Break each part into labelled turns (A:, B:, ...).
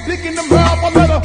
A: dick in the mouth, I better.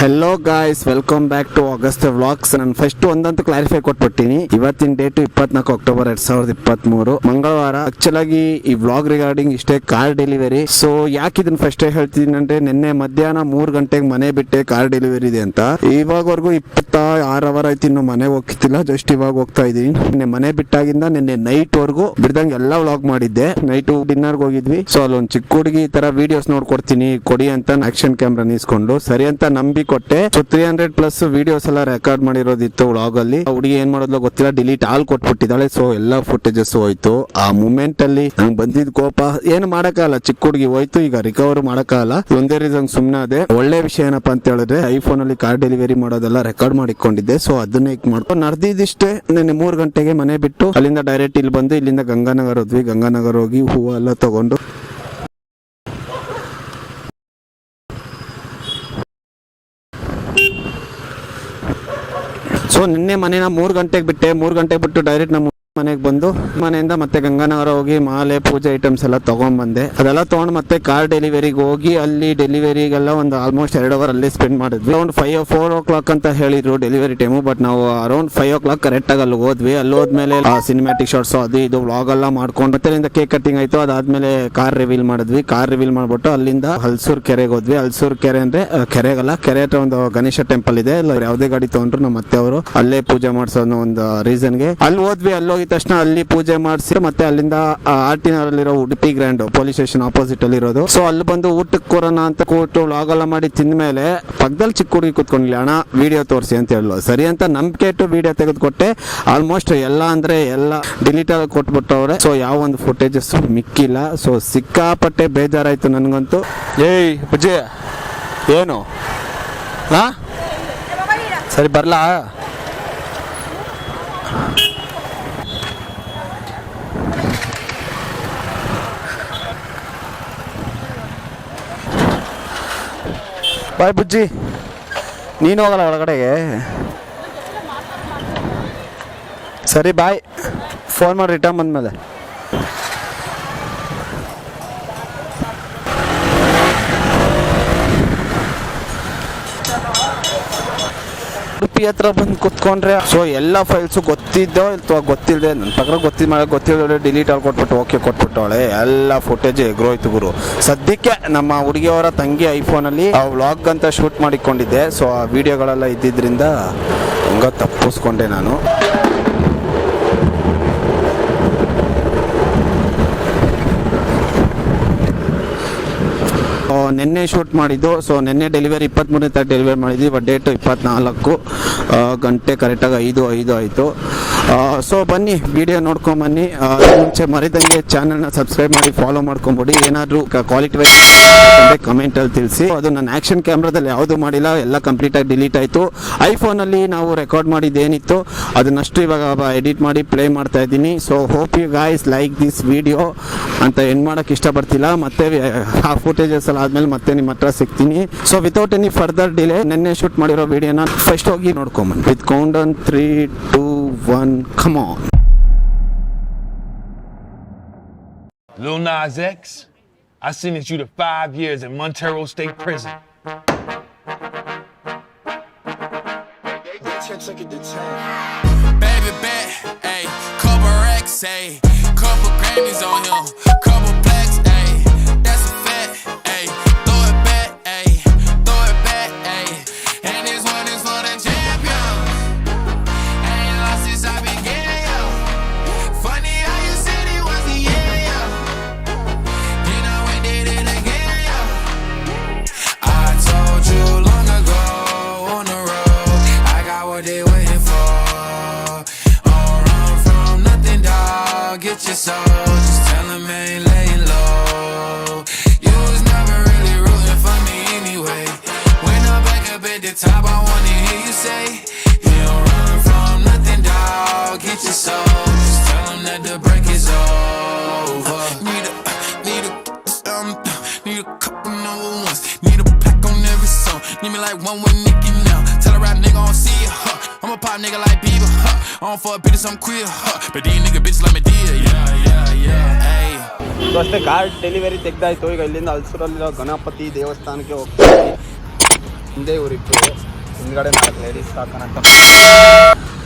B: Hello guys, welcome back to August vlogs. ನಾನು first ಒಂದಂತೂ clarify ಕೊಟ್ಬಿಟ್ಟಿನಿ. ಇವತ್ತಿನ date 24 October 2023 ಮಂಗಳವಾರ. Actual ಆಗಿ ಈ ವ್ಲಾಗ್ ರಿಗಾರ್ಡಿಂಗ್ ಇಷ್ಟೇ, ಕಾರ್ ಡೆಲಿವರಿ. ಸೊ ಯಾಕೆ ಇದನ್ನ ಫಸ್ಟ್ ಹೇಳ್ತೀನಿ ಅಂದ್ರೆ, ನಿನ್ನೆ ಮಧ್ಯಾಹ್ನ 3 ಗಂಟೆಗೆ ಮನೆ ಬಿಟ್ಟೆ, ಕಾರ್ ಡೆಲಿವರಿ ಇದೆ ಅಂತ. ಇವಾಗವರೆಗೂ 26 ಅವರ್ ಆಯ್ತು, ಇನ್ನು ಮನೆಗೆ ಹೋಗ್ತಿಲ್ಲ, ಜಸ್ಟ್ ಇವಾಗ ಹೋಗ್ತಾ ಇದೀನಿ. ನಿನ್ನೆ ಮನೆ ಬಿಟ್ಟಾಗಿಂದ ನಿನ್ನೆ ನೈಟ್ ವರ್ಗು ಬಿಡ್ದಂಗೆ ಎಲ್ಲ ವ್ಲಾಗ್ ಮಾಡಿದ್ದೆ. ನೈಟ್ ಡಿನ್ನರ್ಗೆ ಹೋಗಿದ್ವಿ. ಸೊ ಅಲ್ಲೊಂದು ಚಿಕ್ಕ ಹುಡುಗಿ ಈ ತರ ವಿಡಿಯೋಸ್ ನೋಡ್ಕೊಡ್ತೀನಿ ಕೊಡಿ ಅಂತ ಆಕ್ಷನ್ ಕ್ಯಾಮ್ರಾ ನಿಸ್ಕೊಂಡು ಸರಿ ಅಂತ ನಂಬಿ ಕೊಟ್ಟೆ. ಸೊ 300+ ವಿಡಿಯೋಸ್ ಎಲ್ಲ ರೆಕಾರ್ಡ್ ಮಾಡಿರೋದಿತ್ತು ವ್ಲಾಗ್ ಅಲ್ಲಿ. ಹುಡುಗಿ ಏನ್ ಮಾಡೋದ್ಲ ಗೊತ್ತಿಲ್ಲ, ಡಿಲೀಟ್ ಆಲ್ ಕೊಟ್ಬಿಟ್ಟಿದ್ದಾಳೆ. ಸೊ ಎಲ್ಲಾ ಫುಟೇಜಸ್ ಹೋಯ್ತು. ಆ ಮೂಮೆಂಟ್ ಅಲ್ಲಿ ನಂಗೆ ಬಂದಿದ್ ಕೋಪ ಏನು ಮಾಡಕ್ಕಾಗಲ್ಲ, ಚಿಕ್ಕ ಹುಡುಗಿ ಹೋಯ್ತು, ಈಗ ರಿಕವರ್ ಮಾಡಕ್ಕಾಗಲ್ಲ. ಒಂದೇ ರೀಸನ್ ಸುಮ್ನೆ ಅದೇ. ಒಳ್ಳೆ ವಿಷಯ ಏನಪ್ಪಾ ಅಂತ ಹೇಳಿದ್ರೆ, ಐಫೋನ್ ಅಲ್ಲಿ ಕಾರ್ ಡೆಲಿವರಿ ಮಾಡೋದೆಲ್ಲ ರೆಕಾರ್ಡ್ ಮಾಡಿಕೊಂಡಿದ್ದೆ. ಸೊ ಅದನ್ನ ಮಾಡ್ಕೊಂಡು ನಡೆದಿದ್ದಿಷ್ಟೇ. ನಿನ್ನೆ 3 ಗಂಟೆಗೆ ಮನೆ ಬಿಟ್ಟು ಅಲ್ಲಿಂದ ಡೈರೆಕ್ಟ್ ಇಲ್ಲಿ ಬಂದು ಇಲ್ಲಿಂದ ಗಂಗಾನಗರ ಹೋದ್ವಿ. ಗಂಗಾನಗರ ಹೋಗಿ ಹೂವು ಎಲ್ಲ ತಗೊಂಡು ಸೊ ನಿನ್ನೆ ಮನೇನ 3 ಗಂಟೆಗೆ ಬಿಟ್ಟೆ. 3 ಗಂಟೆಗೆ ಬಿಟ್ಟು ಡೈರೆಕ್ಟ್ ನಮ್ಮ ಮನೆಗೆ ಬಂದು ಮನೆಯಿಂದ ಮತ್ತೆ ಗಂಗಾನಗರ ಹೋಗಿ ಮಾಲೆ ಪೂಜೆ ಐಟಮ್ಸ್ ಎಲ್ಲ ತಗೊಂಡ್ ಬಂದೆ. ಅದೆಲ್ಲ ತಗೊಂಡು ಮತ್ತೆ ಕಾರ್ ಡೆಲಿವರಿಗೆ ಹೋಗಿ ಅಲ್ಲಿ ಡೆಲಿವರಿಗೆಲ್ಲ ಒಂದು ಆಲ್ಮೋಸ್ಟ್ 2 ಅವರ್ ಅಲ್ಲೇ ಸ್ಪೆಂಡ್ ಮಾಡಿದ್ವಿ. ಅರೌಂಡ್ 4 o'clock ಅಂತ ಹೇಳಿದ್ರು ಡೆಲಿವರಿ ಟೈಮು. ಬಟ್ ನಾವು ಅರೌಂಡ್ 5 o'clock ಕರೆಕ್ಟ್ ಆಗಿ ಅಲ್ಲಿ ಹೋದ್ವಿ. ಅಲ್ಲಿ ಹೋದ್ಮೇಲೆ ಸಿನಿಮ್ಯಾಟಿಕ್ ಶಾರ್ಟ್ಸ್ ಅದು ಇದು ವ್ಲಾಗ್ ಎಲ್ಲ ಮಾಡ್ಕೊಂಡು ಮತ್ತೆ ಅಲ್ಲಿಂದ ಕೇಕ್ ಕಟ್ಟಿಂಗ್ ಆಯ್ತು. ಅದಾದ್ಮೇಲೆ ಕಾರ್ ರಿವೀಲ್ ಮಾಡಿದ್ವಿ. ಕಾರ್ ರಿವೀಲ್ ಮಾಡ್ಬಿಟ್ಟು ಅಲ್ಲಿಂದ ಹಲ್ಸೂರ್ ಕೆರೆಗೆ ಹೋದ್ವಿ. ಹಲ್ಸೂರ್ ಕೆರೆ ಅಂದ್ರೆ ಕೆರೆಗಲ್ಲ, ಕೆರೆ ಹತ್ರ ಒಂದು ಗಣೇಶ ಟೆಂಪಲ್ ಇದೆ. ಯಾವುದೇ ಗಾಡಿ ತಗೊಂಡ್ರು ನಮ್ಮ ಮತ್ತೆ ಅವರು ಅಲ್ಲೇ ಪೂಜೆ ಮಾಡಿಸೋ ಒಂದು ರೀಸನ್ಗೆ ಅಲ್ಲಿ ಹೋದ್ವಿ. ಅಲ್ಲಿ ಹೋಗಿದ ತಕ್ಷಣ ಅಲ್ಲಿ ಪೂಜೆ ಮಾಡಿಸಿ ಮತ್ತೆ ಅಲ್ಲಿಂದ ಆರ್ಟಿನಲ್ಲಿರೋ Udupi grand police station opposite ಅಲ್ಲಿ ಇರೋದು. ಸೊ ಅಲ್ಲಿ ಬಂದು ಊಟಕ್ಕೆ ಕೂರೋಣ ಅಂತ ಕೂತು ವ್ಲಾಗ್ ಎಲ್ಲ ಮಾಡಿ ತಿಂದ್ಮೇಲೆ ಪಕ್ಕದಲ್ಲಿ ಚಿಕ್ಕ ಹುಡುಗಿ ಕೂತ್ಕೊಂಡಿಲ್ಲ. ಅಣ್ಣ ವಿಡಿಯೋ ತೋರಿಸಿ ಅಂತ ಹೇಳಲು ಸರಿ ಅಂತ ನಂಬಿಕೆ ಇಟ್ಟು ವಿಡಿಯೋ ತೆಗೆದುಕೊಟ್ಟೆ. ಆಲ್ಮೋಸ್ಟ್ ಎಲ್ಲ ಅಂದ್ರೆ ಎಲ್ಲ ಡಿಲೀಟ್ ಆಗಿ ಕೊಟ್ಬಿಟ್ಟವ್ರೆ. ಸೊ ಯಾವ ಒಂದು ಫುಟೇಜಸ್ ಮಿಕ್ಕಿಲ್ಲ. ಸೊ ಸಿಕ್ಕಾಪಟ್ಟೆ ಬೇಜಾರಾಯ್ತು ನನಗಂತೂ.
C: ಏಯ್ ಬುಜ್ಜಿ, ಏನು ಹಾ ಸರಿ ಬರ್ಲಾ? ಬಾಯ್ ಬುಜ್ಜಿ, ನೀನು ಹೋಗಲ್ಲ ಒಳಗಡೆಗೆ? ಸರಿ ಬಾಯ್, ಫೋನ್ ಮಾಡಿ ರಿಟರ್ನ್ ಬಂದಮೇಲೆ. ಉಡುಪಿ ಹತ್ರ ಬಂದು ಕುತ್ಕೊಂಡ್ರೆ ಸೊ ಎಲ್ಲ ಫೈಲ್ಸು ಗೊತ್ತಿದ್ದೋ ಅಥವಾ ಗೊತ್ತಿಲ್ಲದೆ ನನ್ನ ಪಕ್ಕ ಗೊತ್ತಿಲ್ಲದೆ ಡಿಲೀಟ್ ಆಗಿ ಕೊಟ್ಬಿಟ್ಟು ಓಕೆ ಕೊಟ್ಬಿಟ್ಟವಳೆ. ಎಲ್ಲ ಫುಟೇಜ್ ಎಗ್ರೋಯ್ತು ಗುರು. ಸದ್ಯಕ್ಕೆ ನಮ್ಮ ಹುಡುಗಿಯವರ ತಂಗಿ ಐಫೋನಲ್ಲಿ ಆ ವ್ಲಾಗ್ ಅಂತ ಶೂಟ್ ಮಾಡಿಕೊಂಡಿದ್ದೆ. ಸೊ ಆ ವಿಡಿಯೋಗಳೆಲ್ಲ ಇದ್ದಿದ್ದರಿಂದ ಹಂಗ ತಪ್ಪಿಸ್ಕೊಂಡೆ ನಾನು. ನಿನ್ನೆ ಶೂಟ್ ಮಾಡಿದ್ದು. ಸೊ ನಿನ್ನೆ ಡೆಲಿವರಿ 23ನೇ ತಾರೀಕು ಡೆಲಿವರಿ ಮಾಡಿದ್ವಿ. ಬಟ್ ಡೇಟು 24 ಗಂಟೆ ಕರೆಕ್ಟಾಗಿ 5 ಆಯಿತು. ಸೊ ಬನ್ನಿ ವಿಡಿಯೋ ನೋಡ್ಕೊಂಬನ್ನಿ. ಮುಂಚೆ ಮರಿದಂಗೆ ಚಾನಲ್ನ ಸಬ್ಸ್ಕ್ರೈಬ್ ಮಾಡಿ ಫಾಲೋ ಮಾಡ್ಕೊಂಬಿಡಿ. ಏನಾದರೂ ಕ್ವಾಲಿಟಿ ವೈಸ್ ಕಮೆಂಟಲ್ಲಿ ತಿಳಿಸಿ. ಅದು ನನ್ನ ಆ್ಯಕ್ಷನ್ ಕ್ಯಾಮ್ರಾದಲ್ಲಿ ಯಾವುದು ಮಾಡಿಲ್ಲ, ಎಲ್ಲ ಕಂಪ್ಲೀಟಾಗಿ ಡಿಲೀಟ್ ಆಯಿತು. ಐಫೋನಲ್ಲಿ ನಾವು ರೆಕಾರ್ಡ್ ಮಾಡಿದ್ದೇನಿತ್ತು ಅದನ್ನಷ್ಟು ಇವಾಗ ಎಡಿಟ್ ಮಾಡಿ ಪ್ಲೇ ಮಾಡ್ತಾ ಇದ್ದೀನಿ. So hope you guys like this video ಅಂತ ಎಂಡ್ ಮಾಡೋಕ್ಕೆ ಇಷ್ಟಪಡ್ತಿಲ್ಲ. ಮತ್ತೆ ಆ ಫುಟೇಜಸ್ ಎಲ್ಲ ಆದಮೇಲೆ ಮತ್ತೆ ನಿಮ್ಮ ಹತ್ರ ಸಿಗ್ತೀನಿ. So without any further delay ನಿನ್ನೆ ಶೂಟ್ ಮಾಡಿರೋ ವಿಡಿಯೋನ ಫಸ್ಟ್ ಹೋಗಿ ನೋಡ್ಕೊಂಬನ್ನಿ. With count on 3, 2, 1, come on.
A: Lil Nas X, I sentenced you to 5 years in Montero State Prison.
D: Baby bet, ayy, couple racks, ayy, couple Grammys on him, couple plaques, ayy, that's a fact, ayy, throw it back, ayy, and this one is for the champion. Ain't lost since I began, yo. Funny how you said it was the end, yo. Then I went did it again, yo. I told you long ago on the road, I got what they waiting for. Don't run from nothing your soul, just tell him I ain't laying low. You was never really rooting for me anyway. When I'm back up at the top, I wanna hear you say, you don't run from nothing, dawg. Get your soul, just tell him that the break is over. Need a couple number ones. Need a pack on every song. Need me like one with Nicki now. Tell a rap nigga I don't see ya, huh. I'm a pop nigga like Bieber, huh. I don't fuck bitches, I'm queer, huh. But these nigga bitches like me dear, yeah, ayy.
C: So ಅಷ್ಟೇ car delivery ತೆಗ್ದಾಯ್ತು. ಈಗ ಇಲ್ಲಿಂದ ಹಲ್ಸೂರಲ್ಲಿರೋ ಗಣಪತಿ ದೇವಸ್ಥಾನಕ್ಕೆ ಹೋಗ್ತೀವಿ. ಹಿಂದೆ ಇವರಿಬ್ಬರು, ಹಿಂದ್ಗಡೆ 4 ladies ಸಾಕನಂತ.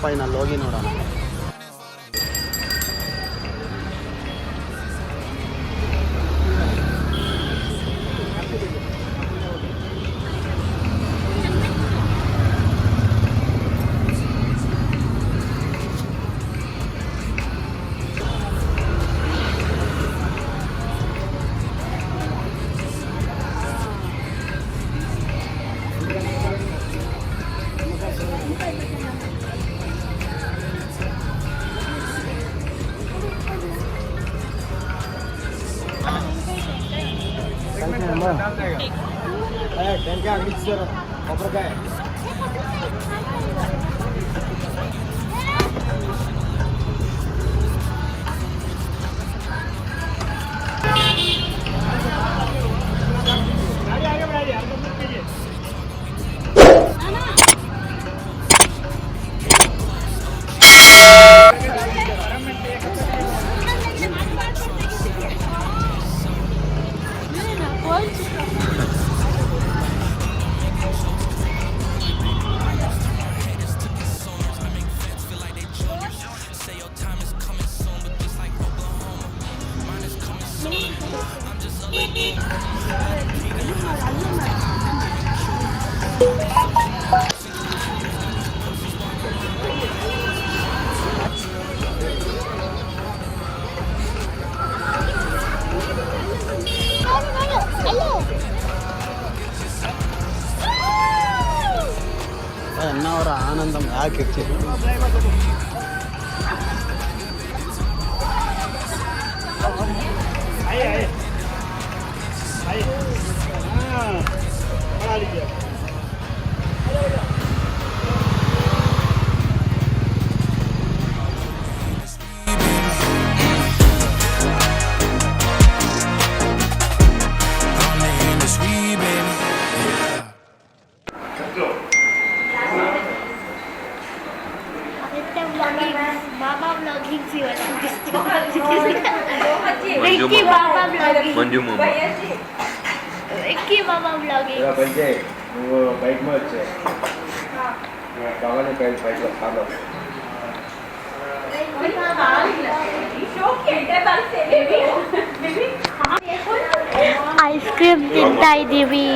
C: Final ಹೋಗಿ ನೋಡೋಣ. ಅವರ ಆನಂದಂ ಯಾಕೆ ಹೆಚ್ಚಿದೆ?
E: मंजू मामा
F: Ricky Mama vlogging.
E: Ya bende, वो बाइक में अच्छे कावाने पहले बाइक में खा लो
F: ಐಸ್ ಕ್ರೀಮ್ ತಿಂತಾ ಇದ್ದೀವಿ.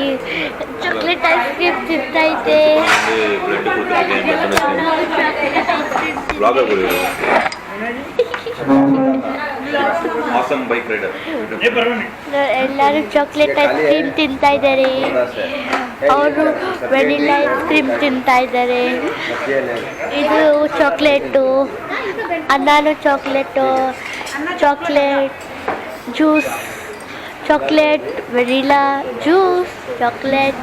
F: ಚಾಕ್ಲೇಟ್ ಐಸ್ ಕ್ರೀಮ್ ತಿಂತಾ ಇದ್ದೆ. ಎಲ್ಲರೂ ಚಾಕ್ಲೇಟ್ ಐಸ್ ಕ್ರೀಮ್ ತಿಂತಾ ಇದ್ದಾರೆ. ಅವರು ವೆನಿಲಾ ಐಸ್ ಕ್ರೀಮ್ ತಿಂತಾ ಇದ್ದಾರೆ. ಇದು ಚಾಕ್ಲೇಟು, ಅನ್ನಾನು chocolate, chocolate juice, chocolate vanilla juice, chocolate.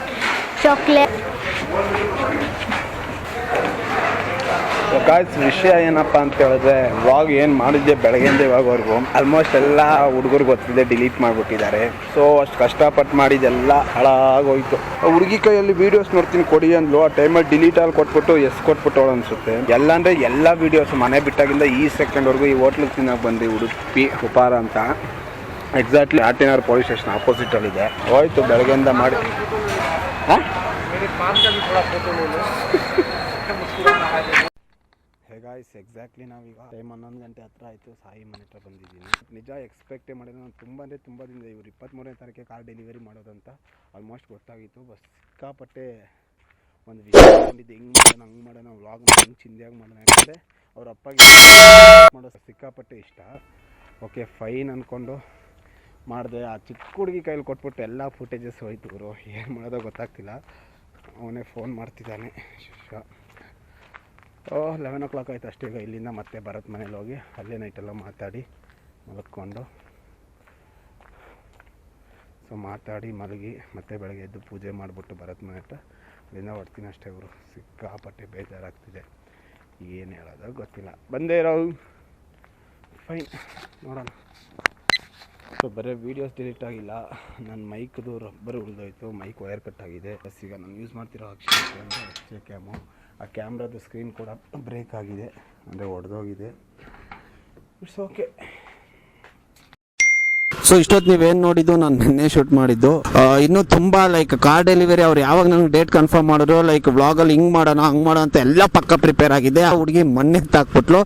C: Guys, ವಿಷಯ ಏನಪ್ಪ ಅಂತ ಹೇಳಿದ್ರೆ, ವ್ಲಾಗ್ ಏನು ಮಾಡಿದ್ದೆ ಬೆಳಗ್ಗೆಯಿಂದ ಇವಾಗವರೆಗೂ ಆಲ್ಮೋಸ್ಟ್ ಎಲ್ಲ ಹುಡುಗರು ಗೊತ್ತಿದೆ ಡಿಲೀಟ್ ಮಾಡಿಬಿಟ್ಟಿದ್ದಾರೆ. ಸೊ ಅಷ್ಟು ಕಷ್ಟಪಟ್ಟು ಮಾಡಿದ್ದೆಲ್ಲ ಹಾಳಾಗೋಯ್ತು. ಹುಡುಗಿ ಕೈಯಲ್ಲಿ ವೀಡಿಯೋಸ್ ನೋಡ್ತೀನಿ ಕೊಡಿ ಅಂದ್ಲು. ಆ ಟೈಮಲ್ಲಿ ಡಿಲೀಟ್ ಅಲ್ಲಿ ಕೊಟ್ಬಿಟ್ಟು ಕೊಟ್ಬಿಟ್ಟವಳು ಅನಿಸುತ್ತೆ. ಎಲ್ಲ ಅಂದರೆ ಎಲ್ಲ ವೀಡಿಯೋಸ್ ಮನೆ ಬಿಟ್ಟಾಗಿಂದ ಈ ಸೆಕೆಂಡ್ವರೆಗೂ ಈ ಹೋಟ್ಲಿಗೆ ತಿನ್ನೋಕೆ ಬಂದ್ವಿ. ಉಡುಪಿ ಉಪಾರ ಅಂತ, ಎಕ್ಸಾಕ್ಟ್ಲಿ ಆರ್ಟಿನರ್ ಪೊಲೀಸ್ ಸ್ಟೇಷನ್ ಆಪೋಸಿಟಲ್ಲಿದೆ. ಹೋಯ್ತು ಬೆಳಗ್ಗೆಯಿಂದ ಮಾಡಿ. ಹಾಂ ಗಾಯ್ಸ್, ಎಕ್ಸಾಕ್ಟ್ಲಿ ನಾವೀಗ ಟೈಮ್ 11 ಗಂಟೆ ಹತ್ರ ಆಯಿತು. ಸಾಯಿ ಮನೆ ಹತ್ರ ಬಂದಿದ್ದೀನಿ. ನಿಜ ಎಕ್ಸ್ಪೆಕ್ಟೇ ಮಾಡಿದ್ರೆ ನಾನು ತುಂಬ ದಿನದಿಂದ ಇವರು 23ನೇ ತಾರೀಕಿಗೆ ಕಾರ್ ಡೆಲಿವರಿ ಮಾಡೋದಂತ ಆಲ್ಮೋಸ್ಟ್ ಗೊತ್ತಾಗಿತ್ತು. ಬಸ್ ಸಿಕ್ಕಾಪಟ್ಟೆ ಒಂದು ವಿಷಯ ಬಂದಿದ್ದು, ಹಂಗೆ ಮಾಡೋಣ ವ್ಲಾಗ್ನ ಹೆಂಗೆ ಚಿಂದಿಯಾಗಿ ಮಾಡೋಣ. ಯಾಕಂದರೆ ಅವ್ರ ಅಪ್ಪಗೆ ಮಾಡೋದು ಸಿಕ್ಕಾಪಟ್ಟೆ ಇಷ್ಟ. ಓಕೆ ಫೈನ್ ಅಂದ್ಕೊಂಡು ಮಾಡಿದೆ. ಆ ಚಿಕ್ಕ ಹುಡುಗಿ ಕೈಲಿ ಕೊಟ್ಬಿಟ್ಟು ಎಲ್ಲ ಫುಟೇಜಸ್ ಹೋಯ್ತು. ಇವರು ಏನು ಮಾಡೋದೋ ಗೊತ್ತಾಗ್ತಿಲ್ಲ. ಅವನೇ ಫೋನ್ ಮಾಡ್ತಿದ್ದಾನೆ. 11 o'clock ಆಯಿತು ಅಷ್ಟೇ. ಈಗ ಇಲ್ಲಿಂದ ಮತ್ತೆ ಭರತ್ ಮನೇಲಿ ಹೋಗಿ ಅಲ್ಲೇ ನೈಟೆಲ್ಲ ಮಾತಾಡಿ ಮಲ್ಕೊಂಡು ಸೊ ಮಾತಾಡಿ ಮಲಗಿ ಮತ್ತೆ ಬೆಳಗ್ಗೆ ಎದ್ದು ಪೂಜೆ ಮಾಡಿಬಿಟ್ಟು ಭರತ್ ಮನೆ ಹತ್ರ ಅಲ್ಲಿಂದ ಹೊಡ್ತೀನಿ ಅಷ್ಟೇ ಗುರು. ಸಿಕ್ಕಾಪಟ್ಟೆ ಬೇಜಾರಾಗ್ತಿದೆ, ಏನು ಹೇಳೋದು ಗೊತ್ತಿಲ್ಲ. ಬಂದೇ ಇರೋ ಫೈನ್, ನೋಡೋಣ. ಸೊ ಬರೀ ವೀಡಿಯೋಸ್ ಡಿಲೀಟ್ ಆಗಿಲ್ಲ, ನನ್ನ ಮೈಕ್ದು ರಬ್ಬರ್ ಉಳಿದೋಯ್ತು, ಮೈಕ್ ವೈರ್ ಕಟ್ ಆಗಿದೆ. ಬಸ್ ಈಗ ನಾನು ಯೂಸ್ ಮಾಡ್ತಿರೋ ಅಕ್ಷಯ ಕ್ಯಾಮು, ಆ ಕ್ಯಾಮ್ರಾದ ಸ್ಕ್ರೀನ್ ಕೂಡ ಬ್ರೇಕ್ ಆಗಿದೆ, ಅಂದರೆ ಒಡೆದೋಗಿದೆ. It's okay.
B: ಸೊ ಇಷ್ಟೊತ್ತು ನೀವೇನು ನೋಡಿದ್ದು ನಾನು ನಿನ್ನೆ ಶೂಟ್ ಮಾಡಿದ್ದು. ಇನ್ನೂ ತುಂಬ ಲೈಕ್ ಕಾರ್ ಡೆಲಿವರಿ ಅವ್ರು ಯಾವಾಗ ನನಗೆ ಡೇಟ್ ಕನ್ಫರ್ಮ್ ಮಾಡಿದ್ರು, ಲೈಕ್ ವ್ಲಾಗಲ್ಲಿ ಹಿಂಗೆ ಮಾಡೋಣ ಹಂಗೆ ಮಾಡೋಣ ಅಂತ ಎಲ್ಲ ಪಕ್ಕ ಪ್ರಿಪೇರ್ ಆಗಿದೆ. ಆ ಹುಡುಗಿ ಮೊನ್ನೆ ತಾಕ್ಬಿಟ್ಲು,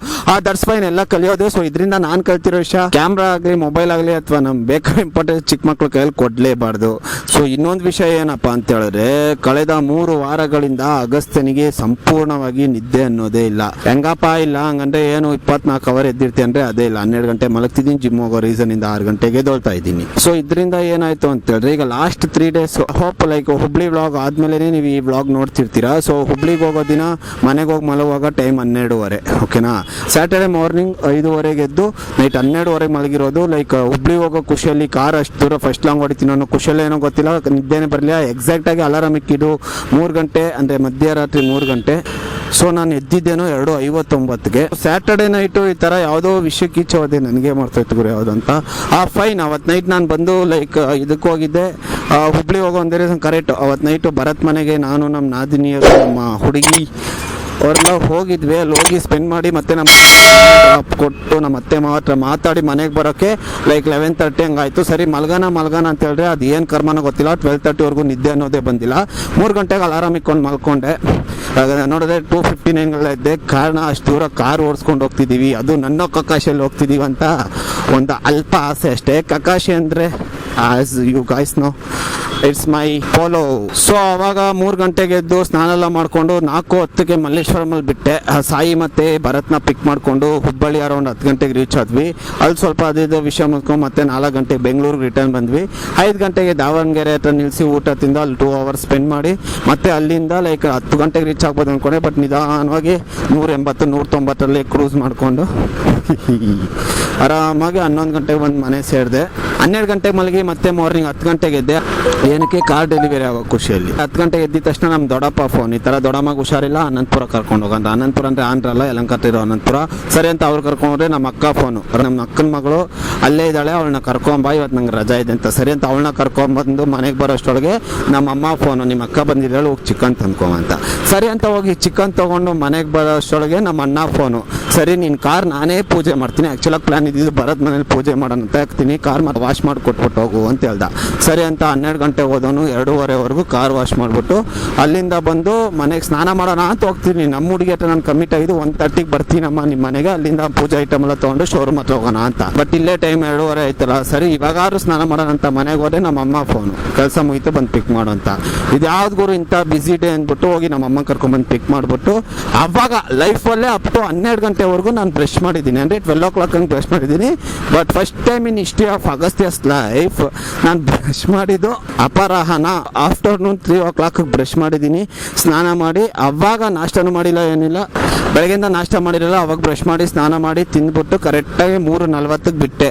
B: ದಟ್ಸ್ ಫೈನ್, ಎಲ್ಲ ಕಲಿಯೋದು. ಸೊ ಇದರಿಂದ ನಾನು ಕಲ್ತಿರೋ ವಿಷಯ, ಕ್ಯಾಮ್ರಾ ಆಗಲಿ ಮೊಬೈಲ್ ಆಗಲಿ ಅಥವಾ ನಮ್ಗೆ ಬೇಕಾದ ಇಂಪಾರ್ಟೆಂಟ್ ಚಿಕ್ಕ ಮಕ್ಳ ಕೈಯಲ್ಲಿ ಕೊಡಲೇಬಾರ್ದು. ಸೊ ಇನ್ನೊಂದು ವಿಷಯ ಏನಪ್ಪ ಅಂತ ಹೇಳಿದ್ರೆ, ಕಳೆದ 3 ವಾರಗಳಿಂದ ಅಗಸ್ತ್ಯನಿಗೆ ಸಂಪೂರ್ಣವಾಗಿ ನಿದ್ದೆ ಅನ್ನೋದೇ ಇಲ್ಲ. ಹೆಂಗಪ್ಪ ಇಲ್ಲ ಹಂಗಂದ್ರೆ ಏನು 24 ಅವರ್ ಎದ್ದಿರ್ತೀನಿ ಅಂದರೆ ಅದೇ ಇಲ್ಲ. 12 ಗಂಟೆ ಮಲಗ್ತಿದ್ದೀನಿ, ಜಿಮ್ ಹೋಗೋ ರೀಸನಿಂದ 6 ಗಂಟೆಗೆ ಎದ್ದೇಳ್ತಾ ಇದ್ದೀನಿ. ಸೊ ಇದರಿಂದ ಏನಾಯ್ತು ಅಂತ ಹೇಳಿದ್ರೆ, ಈಗ last 3 days hope like Hubli vlog ಆದ್ಮೇಲೆ ನೀವು ಈ ವ್ಲಾಗ್ ನೋಡ್ತಿರ್ತೀರಾ. ಸೊ ಹುಬ್ಳಿಗೆ ಹೋಗೋ ದಿನ ಮನೆಗೆ ಹೋಗಿ ಮಲಗುವಾಗ ಟೈಮ್ 12:30, ಓಕೆನಾ. ಸ್ಯಾಟರ್ಡೆ ಮಾರ್ನಿಂಗ್ 5:30 ಎದ್ದು ನೈಟ್ 12:30 ಮಲಗಿರೋದು. ಲೈಕ್ ಹುಬ್ಳಿಗೆ ಹೋಗೋ ಖುಷಿಯಲ್ಲಿ ಕಾರ್ ಅಷ್ಟು ದೂರ ಫಸ್ಟ್ ಲಾಂಗ್ ಹೊಡಿತೀನಿ ಅನ್ನೋ ಖುಷಿಯಲ್ಲಿ ಏನೋ ಗೊತ್ತಿಲ್ಲ, ನಿದ್ದೆನೇ ಬರಲಿಲ್ಲ. ಎಕ್ಸಾಕ್ಟಾಗಿ ಅಲಾರಾಮ್ ಇಕ್ಕಿದ್ದು 3 ಗಂಟೆ, ಅಂದರೆ ಮಧ್ಯರಾತ್ರಿ 3 ಗಂಟೆ. ಸೊ ನಾನು ಎದ್ದಿದ್ದೇನೋ 2:59ಗೆ. ಸ್ಯಾಟರ್ಡೆ ನೈಟು ಈ ಥರ ಯಾವುದೋ ವಿಷಯಕ್ಕೆ ಈಚೆ ಹೋದೆ, ನನಗೆ ಮಾಡ್ತಾಯಿತ್ತು ಗುರು ಯಾವುದಂತ. ಫೈನ್, ಅವತ್ತು ನೈಟ್ ನಾನು ಬಂದು ಲೈಕ್ ಇದಕ್ಕೆ ಹೋಗಿದ್ದೆ, ಹುಬ್ಳಿ ಹೋಗೋ ಒಂದೇ ರೀಸನ್ ಕರೆಕ್ಟ್. ಅವತ್ತು ನೈಟು ಭರತ್ ಮನೆಗೆ ನಾನು, ನಮ್ಮ ನಾದಿನಿಯರು, ನಮ್ಮ ಹುಡುಗಿ ಅವರೆಲ್ಲ ಹೋಗಿದ್ವಿ. ಅಲ್ಲಿ ಹೋಗಿ ಸ್ಪೆಂಡ್ ಮಾಡಿ ಮತ್ತೆ ನಮ್ಮ ಡ್ರಾಪ್ ಕೊಟ್ಟು ನಮ್ಮ ಅತ್ತೆ ಮಾತ್ರ ಮಾತಾಡಿ ಮನೆಗೆ ಬರೋಕ್ಕೆ ಲೈಕ್ 11:30 ಹಂಗಾಯಿತು. ಸರಿ ಮಲ್ಗಾನ ಅಂತ ಹೇಳಿದ್ರೆ ಅದು ಏನು ಕರ್ಮನೋ ಗೊತ್ತಿಲ್ಲ, 12:30ವರೆಗೂ ನಿದ್ದೆ ಅನ್ನೋದೇ ಬಂದಿಲ್ಲ. 3 ಗಂಟೆಗೆ ಅಲಾರಾಮ್ ಇಕ್ಕೊಂಡು ಮಲ್ಕೊಂಡೆ. ನೋಡಿದ್ರೆ 2:59 ಇದ್ದೆ. ಕಾರಣ ಅಷ್ಟು ದೂರ ಕಾರ್ ಓಡಿಸ್ಕೊಂಡು ಹೋಗ್ತಿದ್ದೀವಿ, ಅದು ನನ್ನ ಕಕಾಶಿಯಲ್ಲಿ ಹೋಗ್ತಿದ್ದೀವಿ ಅಂತ ಒಂದು ಅಲ್ಪ ಆಸೆ ಅಷ್ಟೇ. ಕಕಾಶಿ ಅಂದರೆ as you guys know it's my Polo. So ಅವಾಗ 3 ಗಂಟೆಗೆ ಎದ್ದು ಸ್ನಾನ ಎಲ್ಲ ಮಾಡಿಕೊಂಡು 4:10ಗೆ ಮಲ್ಲೇಶ್ವರಮಲ್ಲಿ ಬಿಟ್ಟೆ. ಸಾಯಿ ಮತ್ತು ಭರತ್ನ ಪಿಕ್ ಮಾಡಿಕೊಂಡು ಹುಬ್ಬಳ್ಳಿ ಅರೌಂಡ್ 10 ಗಂಟೆಗೆ ರೀಚ್ ಆದ್ವಿ. ಅಲ್ಲಿ ಸ್ವಲ್ಪ ಅದಿದ್ದು ವಿಷಯ ಮುಗಿಸ್ಕೊಂಡು ಮತ್ತೆ 4 ಗಂಟೆಗೆ ಬೆಂಗಳೂರಿಗೆ ರಿಟರ್ನ್ ಬಂದ್ವಿ. 5 ಗಂಟೆಗೆ ದಾವಣಗೆರೆ ಹತ್ರ ನಿಲ್ಲಿಸಿ ಊಟ ತಿಂದ ಅಲ್ಲಿ 2 ಅವರ್ಸ್ ಸ್ಪೆಂಡ್ ಮಾಡಿ ಮತ್ತೆ ಅಲ್ಲಿಂದ ಲೈಕ್ 10 ಗಂಟೆಗೆ ರೀಚ್ ಆಗ್ಬೋದು ಅಂದ್ಕೊಂಡೆ. ಬಟ್ ನಿಧಾನವಾಗಿ 180-190ರಲ್ಲಿ ಕ್ರೂಸ್ ಮಾಡಿಕೊಂಡು ಆರಾಮಾಗಿ 11 ಗಂಟೆಗೆ ಬಂದು ಮನೆ ಸೇರಿದೆ. 12 ಗಂಟೆಗೆ ಮಲಗಿ ಮತ್ತೆ ಮಾರ್ನಿಂಗ್ 10 ಗಂಟೆಗೆ ಎದ್ದೆ. ಏನಕ್ಕೆ? ಕಾರ್ ಡೆಲಿವರಿ ಆಗೋ ಖುಷಿಯಲ್ಲಿ. 10 ಗಂಟೆಗೆ ಎದ್ದಿದ ತಕ್ಷಣ ನಮ್ಮ ದೊಡ್ಡಪ್ಪ ಫೋನ್, ಈ ಥರ ದೊಡ್ಡಮ್ಮಗೆ ಹುಷಾರಿಲ್ಲ, ಅನಂತಪುರ ಕರ್ಕೊಂಡು ಹೋಗಂತ. ಅನಂತಪುರ ಅಂದರೆ ಆಂಧ್ರಲ್ಲ, ಯಲಂಕಟ್ಟಿರೋ ಅನಂತಪುರ. ಸರಿ ಅಂತ ಅವ್ರು ಕರ್ಕೊಂಡ್ರೆ ನಮ್ಮ ಅಕ್ಕ ಫೋನು, ನಮ್ಮ ಅಕ್ಕನ ಮಗಳು ಅಲ್ಲೇ ಇದ್ದಾಳೆ, ಅವಳನ್ನ ಕರ್ಕೊಂಬ, ಇವತ್ತು ನಂಗೆ ರಜಾ ಇದೆ ಅಂತ. ಸರಿ ಅಂತ ಅವಳನ್ನ ಕರ್ಕೊಂಬಂದು ಮನೆಗೆ ಬರೋಷ್ಟೊಳಗೆ ನಮ್ಮ ಅಮ್ಮ ಫೋನು, ನಿಮ್ಮ ಅಕ್ಕ ಬಂದಿದ್ದಾಳೆ, ಹೋಗಿ ಚಿಕನ್ ತಂದ್ಕೊಂಬಂತ. ಸರಿ ಅಂತ ಹೋಗಿ ಚಿಕನ್ ತೊಗೊಂಡು ಮನೆಗೆ ಬರೋಷ್ಟೊಳಗೆ ನಮ್ಮ ಅಣ್ಣ ಫೋನು, ಸರಿ ನಿನ್ನ ಕಾರ್ ನಾನೇ ಪೂಜೆ ಮಾಡ್ತೀನಿ, ಆ್ಯಕ್ಚುಲಾಗಿ ಪ್ಲ್ಯಾನ್ ಇದ್ದಿದ್ದು ಭರತ್ ಮನೇಲಿ ಪೂಜೆ ಮಾಡೋಣ ಅಂತ ಹಾಕ್ತೀನಿ, ಕಾರ್ ಮತ್ತೆ ವಾಶ್ ಮಾಡಿ ಕೊಟ್ಬಿಟ್ಟು ಹೋಗು ಅಂತ ಹೇಳ್ದ. ಸರಿ ಅಂತ 12 ಗಂಟೆ ಹೋದವನು 2:30ವರೆಗೂ ಕಾರ್ ವಾಶ್ ಮಾಡಿಬಿಟ್ಟು ಅಲ್ಲಿಂದ ಬಂದು ಮನೆಗೆ ಸ್ನಾನ ಮಾಡೋಣ ಅಂತ ಹೋಗ್ತೀನಿ. ನಮ್ಮ ಹುಡುಗಿ ಹತ್ರ ನಾನು ಕಮಿಟ್ ಆಗಿದ್ದು 1:30ಗೆ ಬರ್ತೀನಮ್ಮ ನಿಮ್ಮ ಮನೆಗೆ, ಅಲ್ಲಿಂದ ಪೂಜೆ ಐಟಮ್ ಎಲ್ಲ ತೊಗೊಂಡು ಶೋರೂಮ್ ಹತ್ರ ಹೋಗೋಣ ಅಂತ. ಬಟ್ ಇಲ್ಲೇ ಟೈಮ್ 2:30 ಆಯ್ತಲ್ಲ. ಸರಿ ಇವಾಗಾದ್ರೂ ಸ್ನಾನ ಮಾಡೋಣ ಅಂತ ಮನೆಗೆ ಹೋದೆ. ನಮ್ಮ ಅಮ್ಮ ಫೋನು, ಕೆಲಸ ಮುಗಿತು ಬಂದು ಪಿಕ್ ಮಾಡು ಅಂತ. ಇದು ಯಾವ್ದು ಗುರು ಇಂಥ ಬ್ಯುಸಿ ಡೇ ಅಂದ್ಬಿಟ್ಟು ಹೋಗಿ ನಮ್ಮ ಅಮ್ಮ ಕರ್ಕೊಂಡ್ಬಂದು ಪಿಕ್ ಮಾಡಿಬಿಟ್ಟು ಅವಾಗ ಲೈಫಲ್ಲೇ ಅಪ್ ಟು 12 ಗಂಟೆವರೆಗೂ ನಾನು ಬ್ರಷ್ ಮಾಡಿದ್ದೀನಿ, ಅಂದರೆ 12 o'clock ಹಂಗೆ ಬ್ರಷ್ ಮಾಡಿದ್ದೀನಿ. But first time in history of Agastya's life ನಾನು ಬ್ರಷ್ ಮಾಡಿದ್ದು ಅಪರಾಹನ ಆಫ್ಟರ್ನೂನ್ 3 o'clock ಬ್ರಷ್ ಮಾಡಿದ್ದೀನಿ. ಸ್ನಾನ ಮಾಡಿ ಅವಾಗ ನಾಷ್ಟನೂ ಮಾಡಿಲ್ಲ, ಏನಿಲ್ಲ, ಬೆಳಗ್ಗೆಯಿಂದ ನಾಷ್ಟ ಮಾಡಿರಲ್ಲ. ಅವಾಗ ಬ್ರಷ್ ಮಾಡಿ ಸ್ನಾನ ಮಾಡಿ ತಿಂದ್ಬಿಟ್ಟು ಕರೆಕ್ಟಾಗಿ 3:40ಕ್ಕೆ ಬಿಟ್ಟೆ.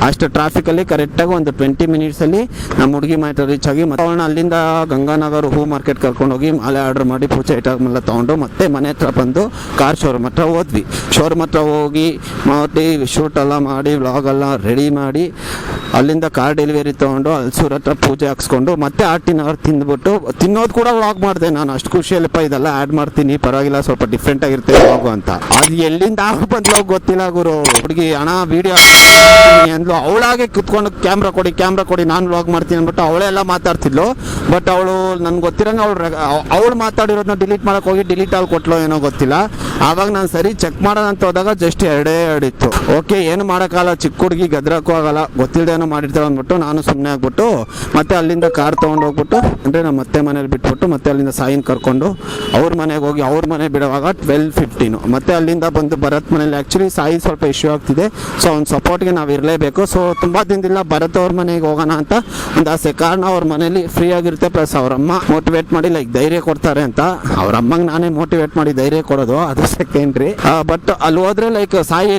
B: ಅಷ್ಟು ಟ್ರಾಫಿಕಲ್ಲಿ ಕರೆಕ್ಟಾಗಿ ಒಂದು 20 ಮಿನಿಟ್ಸಲ್ಲಿ ನಮ್ಮ ಹುಡುಗಿ ಮನೆ ರೀಚ್ ಆಗಿ ಮತ್ತೆ ಅವಳನ್ನ ಅಲ್ಲಿಂದ ಗಂಗಾನಗರ ಹೂ ಮಾರ್ಕೆಟ್ ಕರ್ಕೊಂಡೋಗಿ ಮಾಲೆ ಆರ್ಡರ್ ಮಾಡಿ ಪೂಜೆ ಐಟಮ್ ಎಲ್ಲ ತೊಗೊಂಡು ಮತ್ತೆ ಮನೆ ಹತ್ರ ಬಂದು ಕಾರ್ ಶೋರೂಮ್ ಹತ್ರ ಹೋದ್ವಿ. ಶೋರೂಮ್ ಹತ್ರ ಹೋಗಿ ಮಾಡಿ ಶೂಟ್ ಎಲ್ಲ ಮಾಡಿ ವ್ಲಾಗ್ ಎಲ್ಲ ರೆಡಿ ಮಾಡಿ ಅಲ್ಲಿಂದ ಕಾರ್ ಡೆಲಿವರಿ ತೊಗೊಂಡು ಅಲ್ಸೂರ್ ಹತ್ರ ಪೂಜೆ ಹಾಕ್ಸ್ಕೊಂಡು ಮತ್ತೆ 18 hour ತಿಂದ್ಬಿಟ್ಟು ತಿನ್ನೋದು ಕೂಡ ವ್ಲಾಗ್ ಮಾಡಿದೆ. ನಾನು ಅಷ್ಟು ಖುಷಿಯಲ್ಲಪ್ಪ ಇದೆಲ್ಲ ಆ್ಯಡ್ ಮಾಡ್ತೀನಿ, ಪರವಾಗಿಲ್ಲ, ಸ್ವಲ್ಪ ಡಿಫ್ರೆಂಟ್ ಆಗಿರುತ್ತೆ ವ್ಲಾಗು ಅಂತ. ಅದು ಎಲ್ಲಿಂದ ಬಂದ್ಲೋ ಗೊತ್ತಿಲ್ಲ ಗುರು. ಹುಡುಗಿ ಹಣ ವೀಡಿಯೋ ಅಂದ್ಲು, ಅವಳಾಗೆ ಕುತ್ಕೊಂಡು ಕ್ಯಾಮ್ರಾ ಕೊಡಿ ನಾನು ವ್ಲಾಗ್ ಮಾಡ್ತೀನಿ ಅಂದ್ಬಿಟ್ಟು ಅವಳೆಲ್ಲ ಮಾತಾಡ್ತಿದ್ಲು. ಬಟ್ ಅವಳು ನನ್ಗೆ ಗೊತ್ತಿರಂಗೆ ಅವಳು ಮಾತಾಡಿರೋದನ್ನ ಡಿಲೀಟ್ ಮಾಡೋಕೆ ಹೋಗಿ ಡಿಲೀಟ್ ಅಲ್ಲಿ ಕೊಟ್ಲೋ ಏನೋ ಗೊತ್ತಿಲ್ಲ. ಆವಾಗ ನಾನು ಸರಿ ಚೆಕ್ ಮಾಡೋಣ ಅಂತ ಹೋದಾಗ ಜಸ್ಟ್ 2 ಇತ್ತು. ಓಕೆ, ಏನು ಮಾಡೋಕ್ಕಾಗಲ್ಲ, ಚಿಕ್ಕ ಹುಡುಗಿ ಗದ್ರಕ್ಕೂ ಆಗಲ್ಲ, ಗೊತ್ತಿಲ್ಲದೇನೋ ಮಾಡಿರ್ತಾವೆ ಅಂದ್ಬಿಟ್ಟು ನಾನು ಸುಮ್ಮನೆ ಆಗ್ಬಿಟ್ಟು ಮತ್ತೆ ಅಲ್ಲಿಂದ ಕಾರ್ ತೊಗೊಂಡು ಹೋಗ್ಬಿಟ್ಟು, ಅಂದರೆ ನಮ್ಮ ಮತ್ತೆ ಮನೇಲಿ ಬಿಟ್ಬಿಟ್ಟು ಮತ್ತೆ ಅಲ್ಲಿಂದ ಸಾಯಿನ ಕರ್ಕೊಂಡು ಅವ್ರ ಮನೆಗೆ ಹೋಗಿ ಅವ್ರ ಮನೆ ಬಿಡುವಾಗ 12:50
C: 15 ಮತ್ತೆ ಅಲ್ಲಿಂದ ಬಂದು ಭರತ್ ಮನೇಲಿ ಆ್ಯಕ್ಚುಲಿ ಸಾಯಿ ಸ್ವಲ್ಪ ಇಶ್ಯೂ ಆಗ್ತಿದೆ, ಸೊ ಅವ್ನ ಸಪೋರ್ಟ್ಗೆ ನಾವು ಇರಲೇಬೇಕು. ಸೊ ತುಂಬ ದಿನದಿಂದ ಭರತ್ ಅವ್ರ ಮನೆಗೆ ಹೋಗೋಣ ಅಂತ ಒಂದು ಆಸೆ. ಕಾರಣ ಅವ್ರ ಮನೇಲಿ ಫ್ರೀ ಆಗಿರುತ್ತೆ, ಪ್ಲಸ್ ಅವರಮ್ಮ ಮೋಟಿವೇಟ್ ಮಾಡಿ ಲೈಕ್ ಧೈರ್ಯ ಕೊಡ್ತಾರೆ ಅಂತ. ಅವ್ರ ಅಮ್ಮಂಗೆ ನಾನೇ ಮೋಟಿವೇಟ್ ಮಾಡಿ ಧೈರ್ಯ ಕೊಡೋದು, ಅದು ಸೆಕೆಂಡ್ರಿ. ಬಟ್ ಅಲ್ಲಿ ಹೋದ್ರೆ ಲೈಕ್ ಸಾಯಿ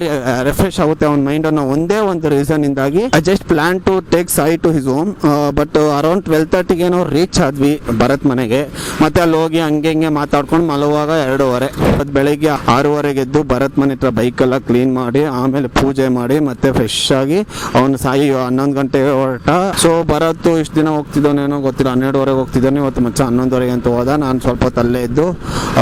C: ರಿಫ್ರೆಶ್ ಆಗುತ್ತೆ ಅವ್ನ ಮೈಂಡ್ ಅನ್ನೋ ಒಂದೇ ಒಂದು ರೀಸನ್ ಇಂದಾಗಿ I just plan to take Sai to his home. But around 12:30ಗೆ ನಾವು ರೀಚ್ ಆದ್ವಿ ಭರತ್ ಮನೆಗೆ. ಮತ್ತೆ ಅಲ್ಲಿ ಹೋಗಿ ಹಂಗೆ ಹಿಂಗೆ ಮಾತಾಡ್ಕೊಂಡು ಮಲಗುವಾಗ 2:30. ಅದು ಬೆಳಿಗ್ಗೆ 6:30 ಎದ್ದು ಭರತ್ ಮನೆ ಹತ್ರ ಬೈಕ್ ಎಲ್ಲ ಕ್ಲೀನ್ ಮಾಡಿ ಆಮೇಲೆ ಪೂಜೆ ಮಾಡಿ ಮತ್ತೆ ಫ್ರೆಶ್ ಆಗಿ ಅವನು ಸಾಯಿ 11 ಗಂಟೆಗೆ ಹೊರಟ. ಸೊ ಭರತ್ ಇಷ್ಟು ದಿನ ಹೋಗ್ತಿದ್ದಾನೇನೋ ಗೊತ್ತಿಲ್ಲ, 12:30 ಹೋಗ್ತಿದ್ದಾನೆ. ಇವತ್ತು ಮಚ್ಚ 11:30 ಅಂತ ಹೋದ. ನಾನು ಸ್ವಲ್ಪ ಹೊತ್ತು ಅಲ್ಲೇ ಇದ್ದು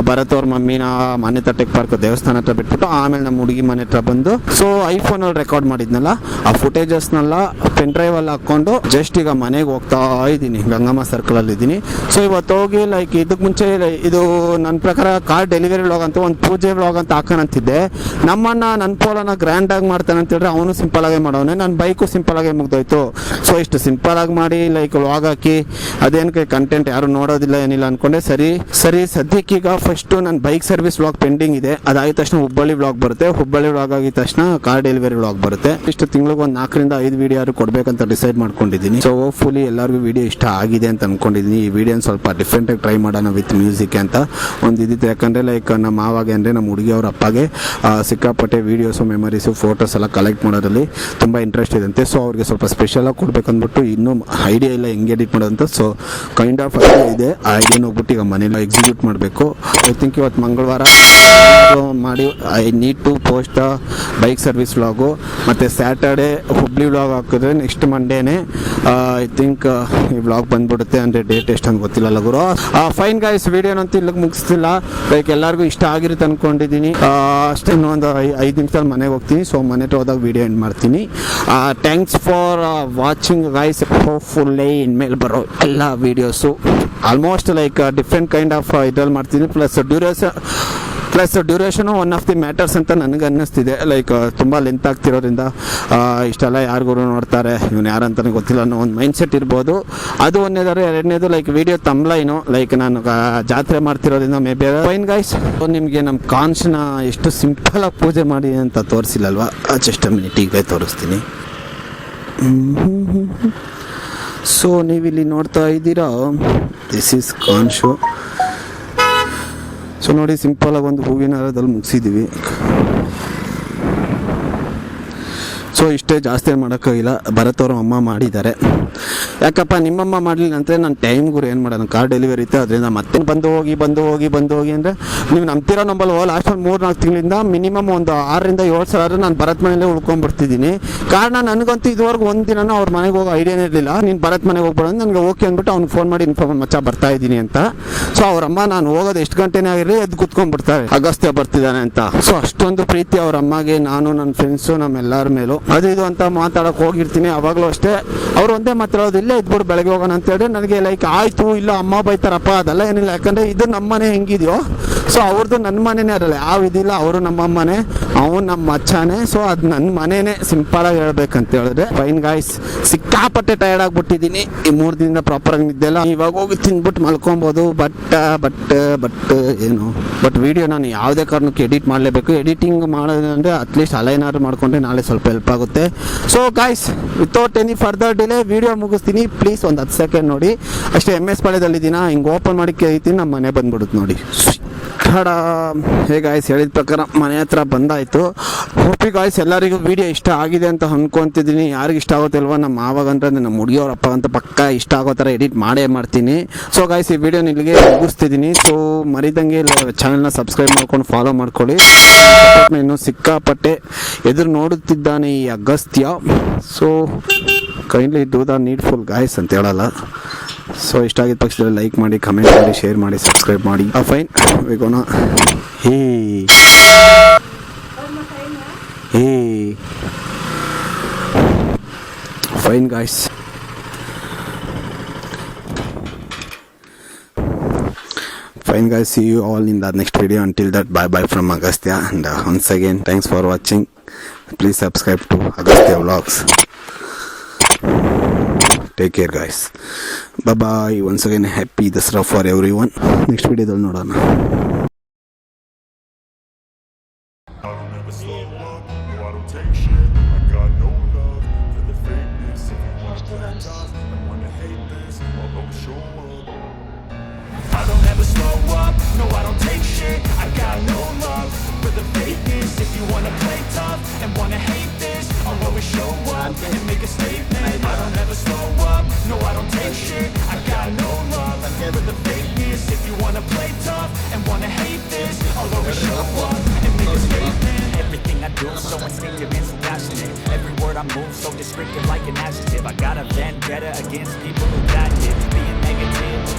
C: ಭರತ್ ಅವ್ರ ಮಮ್ಮಿನ ಮನೆ ಹತ್ರ ಟೆಕ್ ಪಾರ್ಕ್ ದೇವಸ್ಥಾನ ಹತ್ರ ಬಿಟ್ಬಿಟ್ಟು ಆಮೇಲೆ ನಮ್ಮ ಹುಡುಗಿ ಮನೆ ಹತ್ರ ಬಂದು ಸೊ ಐಫೋನಲ್ಲಿ ರೆಕಾರ್ಡ್ ಮಾಡಿದ್ನಲ್ಲ ಆ ಫುಟೇಜಸ್ನೆಲ್ಲ ಪೆನ್ ಡ್ರೈವ್ ಅಲ್ಲಿ ಹಾಕೊಂಡು ಜಸ್ಟ್ ಈಗ ಮನೆಗೆ ಹೋಗ್ತಾ ಇದ್ದೀನಿ, ಗಂಗಮ್ಮ ಸರ್ಕಲ್ ಅಲ್ಲಿ ಇದ್ದೀನಿ. ಸೊ ಇವತ್ತು ಹೋಗಿ ಲೈಕ್ ಇದಕ್ಕೆ ಮುಂಚೆ ಇದು ನನ್ನ ಪ್ರಕಾರ ಕಾರ್ ಡೆಲಿವರಿ ವ್ಲಾಗ್ ಅಂತ ಒಂದು ಪೂಜೆ ವ್ಲಾಗ್ ಅಂತ ಹಾಕೋಣಂತಿದ್ದೆ. ನಮ್ಮನ್ನ ನನ್ನ ಪೋಲನ ಗ್ರ್ಯಾಂಡ್ ಆಗಿ ಮಾಡ್ತಾನೆ ಅಂತ ಹೇಳಿದ್ರೆ ಅವನು ಸಿಂಪಲ್ ಆಗಿ ಮಾಡೋನೆ, ನನ್ನ ಬೈಕು ಸಿಂಪಲ್ ಆಗಿ ಮುಗ್ದೋಯ್ತು. ಸೊ ಇಷ್ಟು ಸಿಂಪಲ್ ಆಗಿ ಮಾಡಿ ಲೈಕ್ ವ್ಲಾಗ್ ಹಾಕಿ ಅದೇನಕ್ಕೆ ಕಂಟೆಂಟ್ ಯಾರು ನೋಡೋದಿಲ್ಲ ಏನಿಲ್ಲ ಅನ್ಕೊಂಡೆ. ಸರಿ ಸದ್ಯಕ್ಕೀಗ ಫಸ್ಟು ನನ್ನ ಬೈಕ್ ಸರ್ವಿಸ್ ವ್ಲಾಗ್ ಪೆಂಡಿಂಗ್ ಇದೆ. ಅದಾಗಿದ ತಕ್ಷಣ ಹುಬ್ಬಳ್ಳಿ ವ್ಲಾಗ್ ಬರುತ್ತೆ, ಹುಬ್ಬಳ್ಳಿ ವ್ಲಾಗ್ ಆಗಿದ ತಕ್ಷಣ ಕಾರ್ ಡೆಲಿವರಿ ವ್ಲಾಗ್ ಬರುತ್ತೆ. ಇಷ್ಟು ತಿಂಗಳಿಗೆ ಒಂದು 4ರಿಂದ 5 ವಿಡಿಯೋ ಕೊಡ್ಬೇಕಂತ ಡಿಸೈಡ್ ಮಾಡ್ಕೊಂಡಿದ್ದೀನಿ. ಸೊ ಹೋಪ್ಫುಲಿ ಎಲ್ಲರಿಗೂ ವಿಡಿಯೋ ಇಷ್ಟ ಆಗಿದೆ ಅಂತ ಅನ್ಕೊಂಡಿದ್ದೀನಿ. ಈ ವಿಡಿಯೋನ ಸ್ವಲ್ಪ ಡಿಫ್ರೆಂಟ್ ಆಗಿ ಟ್ರೈ ಮಾಡೋಣ ವಿತ್ ಮ್ಯೂಸಿಕ್ ಅಂತ ಒಂದು ಇದಿತ್ತು. ಯಾಕಂದ್ರೆ ಲೈಕ್ ನಮ್ಮ ಮಾವಾಗೆ ಅಂದರೆ ನಮ್ಮ ಹುಡುಗಿ ಅವ್ರ ಅಪ್ಪಗೆ ಸಿಕ್ಕಾಪಟ್ಟೆ ವೀಡಿಯೋಸು ಮೆಮರೀಸು ಫೋಟೋಸ್ ಎಲ್ಲ ಕಲೆಕ್ಟ್ ಮಾಡೋದ್ರಲ್ಲಿ ತುಂಬ ಇಂಟ್ರೆಸ್ಟ್ ಇದಂತೆ. ಸೊ ಅವ್ರಿಗೆ ಸ್ವಲ್ಪ ಸ್ಪೆಷಲ್ ಆಗಿ ಕೊಡ್ಬೇಕಂದ್ಬಿಟ್ಟು ಇನ್ನೂ ಐಡಿಯಾ ಇಲ್ಲ ಹೆಂಗೆ ಎಡಿಟ್ ಮಾಡೋದಂತ. ಸೊ ಕೈಂಡ್ ಆಫ್ ಐಡಿಯಾ ಇದೆ, ಆ ಐಡಿಯಾನ ಹೋಗ್ಬಿಟ್ಟು ಈಗ ಮನೇಲಿ ಎಕ್ಸಿಕ್ಯೂಟ್ ಮಾಡಬೇಕು. ಐ ಥಿಂಕ್ ಇವತ್ತು ಮಂಗಳವಾರ ಮಾಡಿ I need to post bike service vlog. ಮತ್ತು ಸ್ಯಾಟರ್ಡೆ ಹುಬ್ಳಿ ವ್ಲಾಗ್ ಹಾಕಿದ್ರೆ ನೆಕ್ಸ್ಟ್ ಮಂಡೇನೆ ಐ ಥಿಂಕ್ ಈ ವ್ಲಾಗ್ ಬಂದ್ಬಿಡುತ್ತೆ. ಅಂದರೆ ಡೇಟ್ ಎಷ್ಟು ಅಂತ ಗೊತ್ತಿಲ್ಲ ಲಗುರು. ಫೈನ್ ಗೈಸ್, ವಿಡಿಯೋನಂತೂ ಇಲ್ಲಿಗೆ ಮುಗಿಸ್ತಿಲ್ಲ. ಲೈಕ್ ಎಲ್ಲರಿಗೂ ಇಷ್ಟ ಆಗಿರುತ್ತೆ ಅಂದ್ಕೊಂಡಿದ್ದೀನಿ. ಅಷ್ಟೇ, ಇನ್ನೊಂದು 5 ನಿಮಿಷದಲ್ಲಿ ಮನೆಗೆ ಹೋಗ್ತೀನಿ. ಸೊ ಮನೆ ಹೋದಾಗ ವಿಡಿಯೋ ಎಂಡ್ ಮಾಡ್ತೀನಿ. Thanks for watching guys. ಹೋಪ್ಫುಲ್ಲಿ ಇನ್ಮೇಲೆ ಬರೋ ಎಲ್ಲ videos almost like different kind of ಇದ್ರಲ್ಲಿ ಮಾಡ್ತೀನಿ. Plus duration one of the matters ಅಂತ ನನಗೆ ಅನ್ನಿಸ್ತಿದೆ. ಲೈಕ್ ತುಂಬ ಲೆಂತ್ ಆಗ್ತಿರೋದ್ರಿಂದ ಇಷ್ಟೆಲ್ಲ ಯಾರಿಗೂ ನೋಡ್ತಾರೆ ಇವನು ಯಾರಂತಾನೆ ಗೊತ್ತಿಲ್ಲ ಅನ್ನೋ ಒಂದು ಮೈಂಡ್ ಸೆಟ್ ಇರ್ಬೋದು. ಅದು ಒಂದೇದಾರೆ. ಎರಡನೇದು ಲೈಕ್ ವಿಡಿಯೋ ತಮ್ಲೈನು ಲೈಕ್ ನಾನು ಜಾತ್ರೆ ಮಾಡ್ತಿರೋದ್ರಿಂದ ಮೇ ಬಿ ಫೈನ್ ಗೈಸ್. ನಿಮಗೆ ನಮ್ಮ ಕಾನ್ಸ್ನ ಎಷ್ಟು ಸಿಂಪಲಾಗಿ ಪೂಜೆ ಮಾಡಿ ಅಂತ ತೋರಿಸಿಲ್ಲಲ್ವಾ, ಜಸ್ಟ್ ಮಿನಿಟ್ ಈಗ ತೋರಿಸ್ತೀನಿ. ಸೊ ನೀವಿಲ್ಲಿ ನೋಡ್ತಾ ಇದ್ದೀರಾ, this is con show. So ನೋಡಿ, ಸಿಂಪಲಾಗಿ ಒಂದು ಹೂವಿನ ಹಾರದಲ್ಲಿ ಮುಗಿಸಿದ್ದೀವಿ. ಸೊ ಇಷ್ಟೇ, ಜಾಸ್ತಿ ಮಾಡೋಕ್ಕಾಗಿಲ್ಲ. ಭರತ್ ಅವ್ರ ಅಮ್ಮ ಮಾಡಿದ್ದಾರೆ. ಯಾಕಪ್ಪ ನಿಮ್ಮಮ್ಮ ಮಾಡಲಿಲ್ಲ ಅಂದರೆ ನಾನು ಟೈಮ್ಗೂ ಏನು ಮಾಡೋಣ, ಕಾರ್ ಡೆಲಿವರಿ ಇತ್ತು. ಅದರಿಂದ ಮತ್ತೆ ಬಂದು ಹೋಗಿ ಅಂದರೆ ನೀವು ನಂಬ್ತಿರೋ ನಂಬಲ್ವೋ ಲಾಸ್ಟ್ ಒಂದು 3-4 ತಿಂಗಳಿಂದ ಮಿನಿಮಮ್ ಒಂದು 6ರಿಂದ 7 ಸಲ ನಾನು ಭರತ್ ಮನೇಲೆ ಉಳ್ಕೊಂಡ್ಬಿಡ್ತಿದ್ದೀನಿ. ಕಾರಣ ನನಗಂತೂ ಇದುವರೆಗೂ ಒಂದು ದಿನನೂ ಅವ್ರ ಮನೆಗೆ ಹೋಗೋ ಐಡಿಯಾನೇ ಇರಲಿಲ್ಲ. ನೀನು ಭರತ್ ಮನೆಗೆ ಹೋಗ್ಬೇಡ ನನಗೆ ಓಕೆ ಅಂದ್ಬಿಟ್ಟು ಅವ್ನಿಗೆ ಫೋನ್ ಮಾಡಿ ಇನ್ಫಾರ್ಮ್ ಮಚ್ಚ ಬರ್ತಾ ಇದ್ದೀನಿ ಅಂತ. ಸೊ ಅವರಮ್ಮ ನಾನು ಹೋಗೋದು ಎಷ್ಟು ಗಂಟೆನೇ ಆಗಿರಲಿ ಎದ್ದು ಕೂತ್ಕೊಂಡ್ಬಿಡ್ತಾರೆ, ಅಗಸ್ತ್ಯ ಬರ್ತಿದ್ದಾನೆ ಅಂತ. ಸೊ ಅಷ್ಟೊಂದು ಪ್ರೀತಿ ಅವ್ರ ಅಮ್ಮಗೆ, ನಾನು ನನ್ನ ಫ್ರೆಂಡ್ಸು ನಮ್ಮೆಲ್ಲರ ಮೇಲೂ ಅದು ಇದು ಅಂತ ಮಾತಾಡೋಕೆ ಹೋಗಿರ್ತೀನಿ. ಅವಾಗಲೂ ಅಷ್ಟೇ ಅವ್ರು ಒಂದೇ ಮಾತಾಡೋದು, ಇಲ್ಲೇ ಇದ್ಬಿಟ್ಟು ಬೆಳಗ್ಗೆ ಹೋಗೋಣ ಅಂತೇಳಿ ನನಗೆ ಲೈಕ್ ಆಯಿತು ಇಲ್ಲ ಅಮ್ಮ ಬೈತಾರಪ್ಪ ಅದೆಲ್ಲ ಏನಿಲ್ಲ. ಯಾಕಂದರೆ ಇದು ನಮ್ಮ ಮನೆ ಹೆಂಗಿದೆಯೋ ಸೊ ಅವ್ರದ್ದು ನನ್ನ ಮನೆಯೇ ಇರಲ್ಲ, ಯಾವ ಇದಿಲ್ಲ. ಅವರು ನಮ್ಮ ಅಮ್ಮನೇ, ಅವನು ನಮ್ಮ ಮಚ್ಚಾನೆ. ಸೊ ಅದು ನನ್ನ ಮನೆಯೇ ಸಿಂಪಲಾಗಿ ಹೇಳ್ಬೇಕಂತ ಹೇಳಿದ್ರೆ. ಫೈನ್ ಗಾಯ್ಸ್, ಸಿಕ್ಕಾಪಟ್ಟೆ ಟಯರ್ಡ್ ಆಗಿಬಿಟ್ಟಿದ್ದೀನಿ. ಈ 3 ದಿನದಿಂದ ಪ್ರಾಪರಾಗಿ ನಿದ್ದೆಲ್ಲ. ಇವಾಗ ಹೋಗಿ ತಿಂದ್ಬಿಟ್ಟು ಮಲ್ಕೊಬೋದು. ಬಟ್ ವಿಡಿಯೋ ನಾನು ಯಾವುದೇ ಕಾರಣಕ್ಕೆ ಎಡಿಟ್ ಮಾಡಲೇಬೇಕು. ಎಡಿಟಿಂಗ್ ಮಾಡೋದಂದರೆ ಅಟ್ಲೀಸ್ಟ್ ಅಲೈನಾರು ಮಾಡಿಕೊಂಡ್ರೆ ನಾಳೆ ಸ್ವಲ್ಪ ಹೆಲ್ಪ್ ಆಗುತ್ತೆ. So guys, without any further delay video ಮುಗಿಸ್ತೀನಿ. ಪ್ಲೀಸ್ ಒಂದು 10 ಸೆಕೆಂಡ್ ನೋಡಿ ಅಷ್ಟೇ. MS ಪಾಳ್ಯದಲ್ಲಿದ್ದೀನ, ಹಿಂಗೆ ಓಪನ್ ಮಾಡಿ ಕೇಳ್ತೀನಿ, ನಮ್ಮ ಮನೆ ಬಂದ್ಬಿಡುತ್ತೆ ನೋಡಿ. ಗಾಯ್ಸ್, ಹೇಳಿದ ಪ್ರಕಾರ ಮನೆ ಹತ್ರ ಬಂದಾಯಿತು. ಹೋಪಿ ಗಾಯ್ಸ್ ಎಲ್ಲರಿಗೂ ವಿಡಿಯೋ ಇಷ್ಟ ಆಗಿದೆ ಅಂತ ಅಂದ್ಕೊತಿದ್ದೀನಿ. ಯಾರಿಗೆ ಇಷ್ಟ ಆಗುತ್ತೆ ಅಲ್ವಾ, ನಮ್ಮ ಮಾವಾಗಂತ ನಮ್ಮ ಹುಡುಗಿಯವ್ರ ಅಪ್ಪ ಅಂತ ಪಕ್ಕ ಇಷ್ಟ ಆಗೋ ಥರ ಎಡಿಟ್ ಮಾಡೇ ಮಾಡ್ತೀನಿ. ಸೊ ಗಾಯ್ಸ್, ಈ ವಿಡಿಯೋನ ಇಲ್ಲಿಗೆ ಮುಗಿಸ್ತಿದ್ದೀನಿ. ಸೊ ಮರಿದಂಗೆ ಚಾನಲ್ನ ಸಬ್ಸ್ಕ್ರೈಬ್ ಮಾಡ್ಕೊಂಡು ಫಾಲೋ ಮಾಡ್ಕೊಳ್ಳಿ. ಇನ್ನೂ ಸಿಕ್ಕಾಪಟ್ಟೆ ಎದುರು ನೋಡುತ್ತಿದ್ದಾನೆ ಈ Agastya. So kindly do the needful guys ಅಂತ ಹೇಳಲ್ಲ. ಸೊ ಇಷ್ಟ ಆಗಿದ್ದ ಪಕ್ಷದಲ್ಲಿ ಲೈಕ್ ಮಾಡಿ, ಕಮೆಂಟ್ ಮಾಡಿ, ಶೇರ್ ಮಾಡಿ, ಸಬ್ಸ್ಕ್ರೈಬ್ ಮಾಡಿ. ಫೈನ್, ವೇಗೋಣ. Fine guys. Fine guys, see you all in the next video. Until that, bye from Agastya. And once again, thanks for watching. Please subscribe to Agastya Vlogs. Take care guys. Bye bye. Once again, happy Dasra for everyone. Next video dal nodana.
G: No, I don't take shit, I got no love for the fakeness. If you wanna play tough and wanna hate this, I'll always show up and make a statement. I don't ever slow up, no, I don't take shit, I got no love for the fakeness. If you wanna play tough and wanna hate this, I'll always show up and make a statement. Everything I do so instinctive and so passionate. Every word I move so descriptive like an adjective. I got a vendetta against people who got it. Being negative